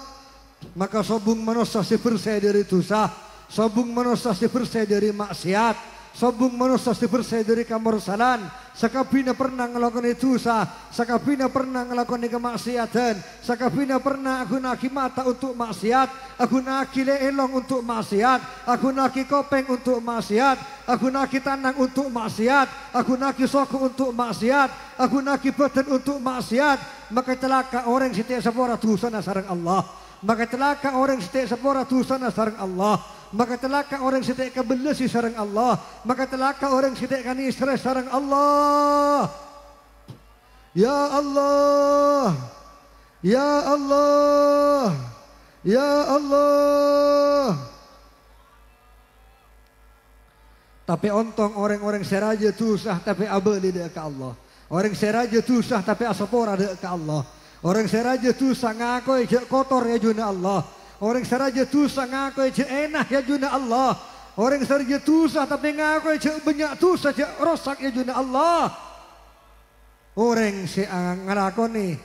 Maka sobung manusia si bersih dari dosa, sobung manusia si bersih dari maksiat, sobung manusia si bersih dari kamursalan. Sakabina pernah ngelakukan dosa, sakabina pernah ngelakukan kemaksiatan, sakabina pernah aku naki mata untuk maksiat, aku naki leelong untuk maksiat, aku naki kopeng untuk maksiat, aku naki tanang untuk maksiat, aku naki soko untuk maksiat, aku naki beten untuk maksiat. Maka celaka orang setiap sepora dosa nasarang Allah. Maka celaka orang setiap sepora dosa sareng Allah. Maka celaka orang setiap kebelesi sareng Allah. Maka celaka orang setiap kanisra sareng Allah. Ya Allah, ya Allah, ya Allah. Tapi ontong orang-orang seraja dosa tapi abadi dek ke Allah. Orang seraja dosa tapi asapora dek ke Allah. Orang seraja dosa ngaku je kotor ya juna Allah. Orang seraja dosa ngaku je enak ya juna Allah. Orang seraja dosa tapi ngaku je banyak dosa je rosak ya juna Allah. Orang si ngelakoni,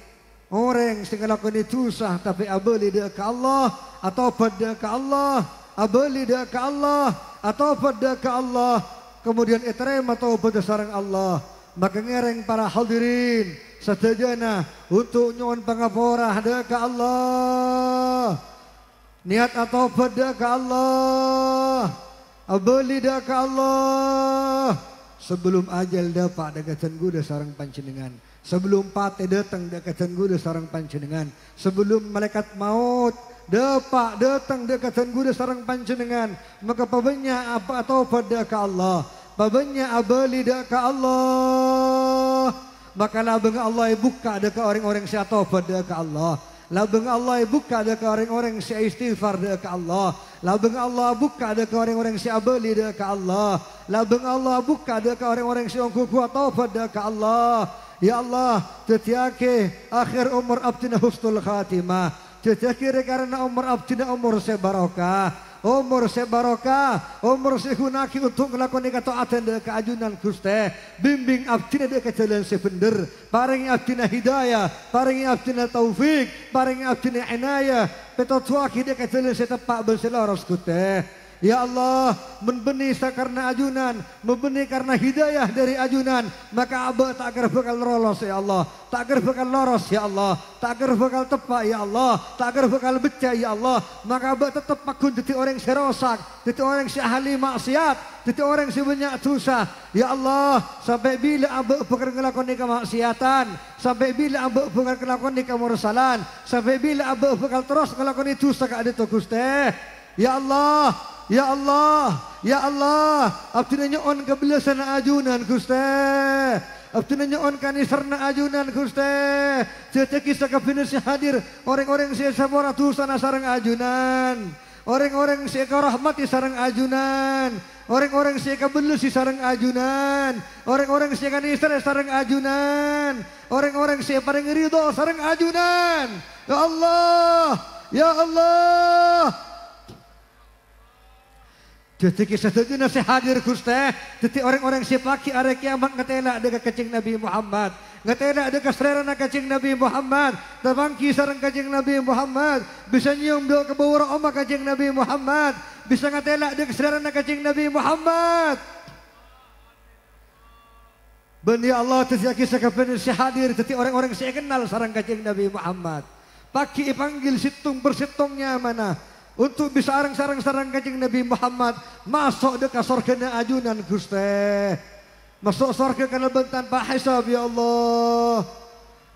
orang si ngelakoni dosa tapi abali dia ke Allah atau pada ke Allah, abali dia ke Allah atau pada ke Allah. Kemudian iterema atau pada sarang Allah. Maka ngereng para hadirin setajana untuk nyon pangapora dek ke Allah. Niat atau pada ke Allah, abali dek ke Allah. Sebelum ajal dapat dekatan guda sarang panjenengan. Sebelum pate datang dekatan guda sarang panjenengan. Sebelum malaikat maut dapat datang dekatan guda sarang panjenengan. Maka pabanya apa atau pada ke Allah. Pabanya abali dek ke Allah. Maka labeng Allah buka dek orang-orang si taubat dek ke Allah. Labeng Allah buka dek orang-orang si istighfar dek ke Allah. Labeng Allah buka dek orang-orang si abali dek ke Allah. Labeng Allah buka dek orang-orang si ongku kuat taubat dek ke Allah. Ya Allah, tetiake akhir umur abdina husnul khatimah. Tetiake karena umur abdina umur sebarokah. Umur sebarokah, umur segunaki untuk melakukan ketaatan dan keajunan Gusti. Bimbing abdina dek jalan sebener. Paringi abdina hidayah, paringi abdina taufik, paringi abdina inayah. Petotuaki dek jalan setepak berselaras Gusti. Ya Allah, membeni karena ajunan, membeni karena hidayah dari ajunan, maka abah tak akan bakal lolos ya Allah, tak akan bakal loros ya Allah, tak akan bakal tepak ya Allah, tak akan bakal becah ya Allah, maka abah tetap pakun jadi orang serosak, jadi orang si ahli maksiat, jadi orang si banyak dosa. Ya Allah, sampai bila abah bakal ngelakoni kemaksiatan, sampai bila abah bakal ngelakoni kemursalan, sampai bila abah bakal terus ngelakoni dosa ka ada Gusti. Ya Allah, ya Allah, ya Allah, abdi nyoon kebelasan ajunan Gusti, abdi nyoon kanisarna ajunan Gusti, jadi kisah kabinasi hadir orang-orang saya sabora tusana sarang ajunan, orang-orang saya karahmati sarang ajunan, orang-orang saya kabelasi sarang ajunan, orang-orang saya kanisar sarang ajunan, orang-orang saya paling ridho sarang ajunan. Ya Allah, ya Allah. Jadi kisah itu nasi hadir Gusti. Jadi orang-orang si pagi hari kiamat ngetela ada kecing Nabi Muhammad, ngetela ada keserana kecing Nabi Muhammad, terbangki sarang kecing Nabi Muhammad, bisa nyium doa ke bawah oma kecing Nabi Muhammad, bisa ngetela ada keserana kecing Nabi Muhammad. Bani Allah jadi kisah kebenar si hadir. Jadi orang-orang si kenal sarang kecing Nabi Muhammad. Pagi panggil situng bersitungnya mana? Untuk bisa sarang-sarang kajing Nabi Muhammad masuk dekat surga ajunan Gusti, masuk surga kana tanpa hisab ya Allah,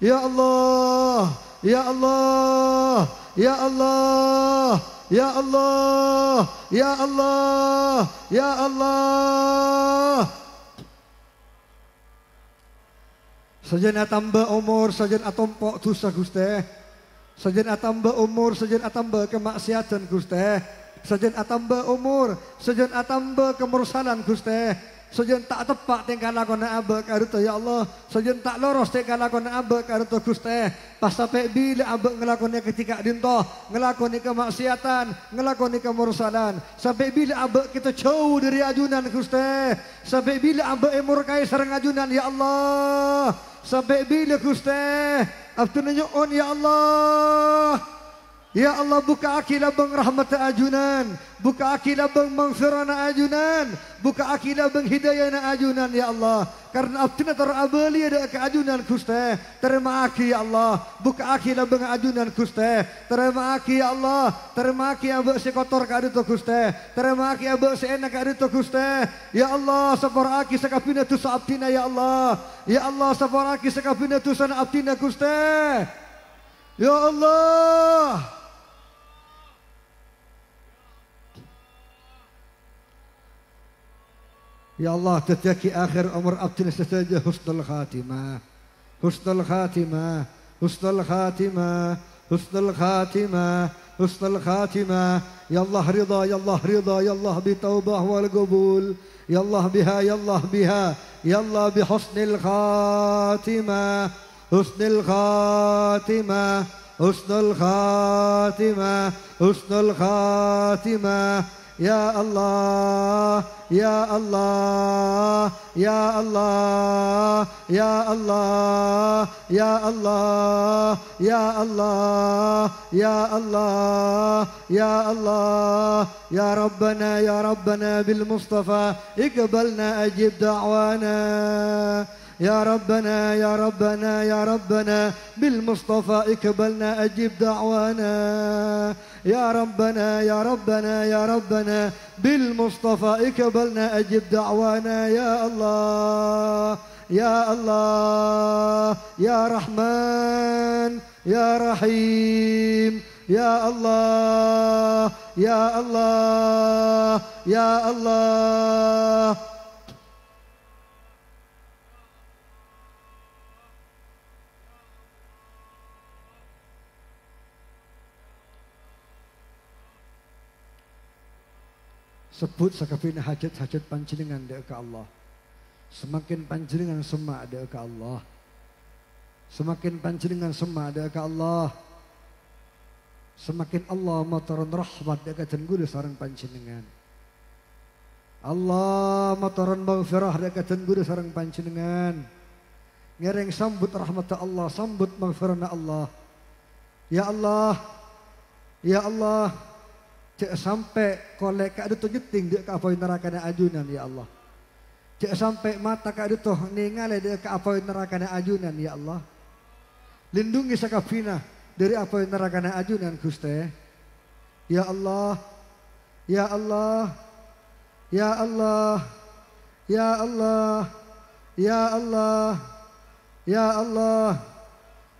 ya Allah, ya Allah, ya Allah, ya Allah, ya Allah, ya Allah. Sajen tambah umur, sajen atompok dosa Gusti. Sajen atambah umur, sajen atambah kemaksiatan Gusti. Sajen atambah umur, sajen atambah kemursalan Gusti. Sajen tak tepak tingkah lakona abah karuta ya Allah. Sajen tak loros tingkah lakona abah karuta Gusti. Pas sampai bila abah ngelakoni ketika dintoh, ngelakoni kemaksiatan, ngelakoni kemursalan. Sampai bila abah kita jauh dari ajunan Gusti. Sampai bila abah murkai sareng ajunan ya Allah. Sampai bila Gusti abdu nyoon ya Allah, ya Allah buka akilah bang rahmat ajunan, buka akilah bang maghfirana ajunan, buka akilah bang hidayana ajunan ya Allah. Karena abdu terabali ada keajunan Gusti. Terima kasih ya Allah, buka akilah bang ajunan Gusti. Terima kasih ya Allah, terima kasih abah si kotor ka aditu Gusti. Terima kasih abah si enak ka aditu Gusti. Ya Allah sapora aki sakapina tu sa abdina ya Allah. Ya Allah sapora aki sakapina tu sana abdina Gusti. Ya Allah. Ya Allah tetaki akhir umur abdina saja husnul khatimah, husnul khatimah, husnul khatimah, husnul khatimah, husnul khatimah. Ya Allah ridha, ya Allah ridha, ya Allah bitaubah wal qabul. Ya Allah biha, ya Allah biha, ya Allah bihusnil khatimah, husnul khatimah, husnul khatimah, husnul khatimah. Ya Allah, ya Allah, ya Allah, ya Allah, ya Allah, ya Allah, ya Allah, ya Allah, ya Rabbana, ya Rabbana bil Mustafa iqbalna ajib da'wana. يا ربنا يا ربنا يا ربنا بالمصطفى اقبلنا أجب دعوانا. يا ربنا يا ربنا يا ربنا بالمصطفى اقبلنا أجب دعوانا. يا الله يا الله يا رحمن يا رحيم يا الله يا الله يا الله. Sebut sakapina hajat-hajat panjenengan dek ke Allah. Semakin panjenengan semak dek ke Allah. Semakin panjenengan semak dek ke Allah. Semakin Allah mataran rahmat dek ke jenggul sarang panjenengan. Allah mataran maghfirah dek ke jenggul sarang panjenengan. Ngereng sambut rahmat Allah, sambut maghfirah Allah. Ya Allah, ya Allah, Cek sampai kolek kak itu nyeting dia ke apa neraka ajunan ya Allah. Cek sampai mata kak itu ningale dia ke apa neraka ajunan ya Allah. Lindungi sakafina dari apa neraka ajunan Gusti. Ya Allah, ya Allah, ya Allah, ya Allah, ya Allah, ya Allah.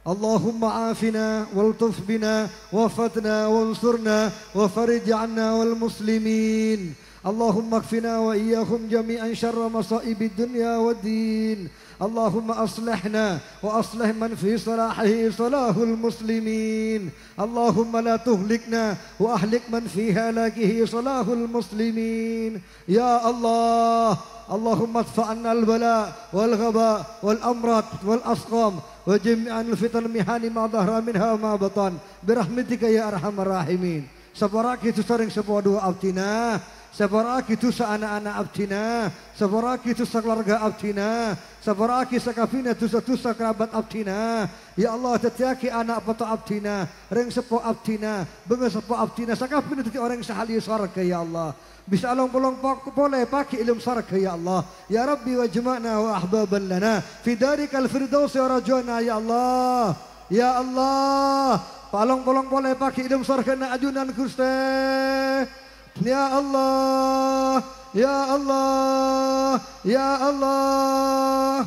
اللهم عافنا والطف بنا وفتنا وانصرنا وفرج عنا والمسلمين اللهم اكفنا وإياهم جميعا شر مصائب الدنيا والدين اللهم أصلحنا وأصلح من في صلاحه صلاح المسلمين اللهم لا تهلكنا وأهلك من في هلاكه صلاح المسلمين يا الله اللهم ادفع عنا البلاء والغباء والأمراض والأسقام وجميع الفتن المحن ما ظهر منها وما بطن برحمتك يا أرحم الراحمين. Sebaraki itu sering sebuah doa abdina, sebaraki itu anak-anak abdina, sebaraki itu keluarga abdina, sebaraki sakafina itu satu kerabat abdina. Ya Allah tetiaki anak poto abdina, ring sepo abdina, benga sepo abdina, sakafina itu orang sahali surga ya Allah. Bisa along bolong boleh pakai ilmu sarka ya Allah. Ya Rabbi wajma'na wa ahbaban lana fi darikal firdaus wa rajana ya Allah. Ya Allah, palong bolong boleh pakai ilmu sarka na ajunan Gusti. Ya Allah, ya Allah, ya Allah.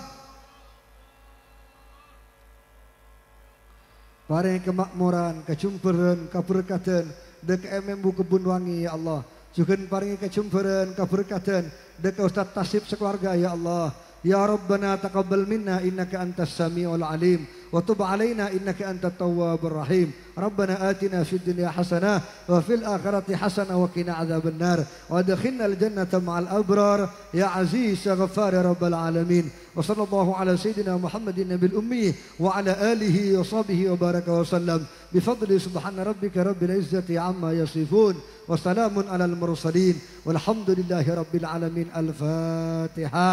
Paring kemakmuran, kecumpuran, keberkatan, dek emembu kebun wangi ya Allah. Juga paringi kecumpuran, keberkatan dekat Ustaz Tasib sekeluarga ya Allah. Ya Rabbana taqabbal minna innaka antas samiul alim wa tub alaina innaka antat tawwabur rahim. Rabbana atina fid dunya hasanah wa fil akhirati hasanah wa qina adzaban nar wa adkhilna al jannata ma'al abrar ya aziz ya ghaffar ya rabbal alamin. Wa sallallahu ala sayyidina Muhammadin nabil ummi wa ala alihi wa sahbihi wa baraka wa sallam. Bifadli subhana rabbika rabbil izzati amma yasifun. وسلام على المرسلين والحمد لله رب العالمين. الفاتحة.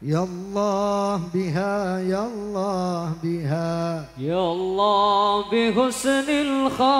يا الله بها يا الله بها يا الله بحسن الخاتمة